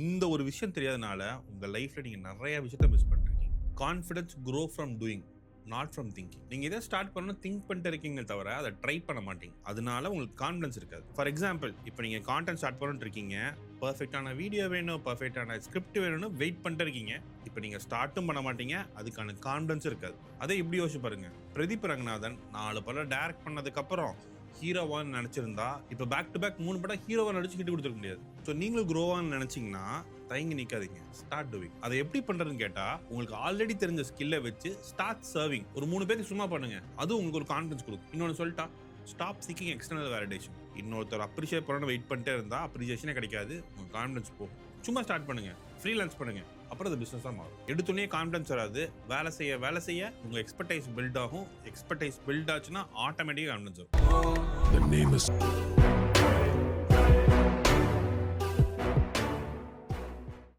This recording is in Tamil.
இந்த ஒரு விஷயம் தெரியாதனால உங்க லைஃப்ல நீங்க நிறைய விஷயத்த மிஸ் பண்றீங்க. Confidence grow from doing, not from thinking. நீங்க எதை ஸ்டார்ட் பண்ணணும் திங்க் பண்ணிட்டு இருக்கீங்க தவிர அதை ட்ரை பண்ண மாட்டீங்க. அதனால உங்களுக்கு கான்ஃபிடன்ஸ் இருக்காது. ஃபார் எக்ஸாம்பிள், இப்போ நீங்க கான்டென்ட் ஸ்டார்ட் பண்ணிட்டு இருக்கீங்க, பர்ஃபெக்டான வீடியோ வேணும், பர்ஃபெக்டான ஸ்கிரிப்ட் வேணும்னு வெயிட் பண்ணிட்டு இருக்கீங்க. இப்போ நீங்க ஸ்டார்ட்டும் பண்ண மாட்டீங்க, அதுக்கான கான்ஃபிடன்ஸ் இருக்காது. அதை எப்படி யோசிச்சு பாருங்க. பிரதீப் ரங்கநாதன் 4 படம் டைரக்ட் பண்ணதுக்கு அப்புறம் ஹீரோவான்னு நினைச்சிருந்தா இப்போ பேக் டு பேக் 3 படம் ஹீரோவா நடிச்சு கிட்ட கொடுத்துருக்க முடியாது. ஸோ நீங்களும் க்ரோவான்னு நினைச்சீங்கன்னா தயங்கி நிற்காதீங்க, ஸ்டார்ட் டூவிங். அதை எப்படி பண்றதுன்னு கேட்டா, உங்களுக்கு ஆல்ரெடி தெரிஞ்ச ஸ்கில்லை வச்சு ஸ்டார்ட் சர்விங். ஒரு 3 பேருக்கு சும்மா பண்ணுங்க, அது உங்களுக்கு ஒரு கான்ஃபிடன்ஸ் கொடுக்கும். இன்னொன்று சொல்லிட்டா, ஸ்டாப் சீக்கிங் எக்ஸ்டர்னல் வேலிடேஷன். இன்னொருத்தர் அப்ரிஷியேட் பண்ணணும் வெயிட் பண்ணிட்டே இருந்தா அப்ரிசியேஷனே கிடைக்காது, உங்க கான்ஃபிடன்ஸ் போகும். சும்மா ஸ்டார்ட் பண்ணுங்க, ஃப்ரீலான்ஸ் பண்ணுங்க, அப்புறம் அது பிசினஸா மாறும். எடுத்துனே கான்ஃபிடன்ஸ் வராது, வேலை செய்ய உங்க எக்ஸ்பர்டைஸ் பில்ட் ஆகும். எக்ஸ்பர்டைஸ் பில்ட் ஆச்சுன்னா ஆட்டோமேட்டிக்கா கான்ஃபிடன்ஸ் வரும். The name is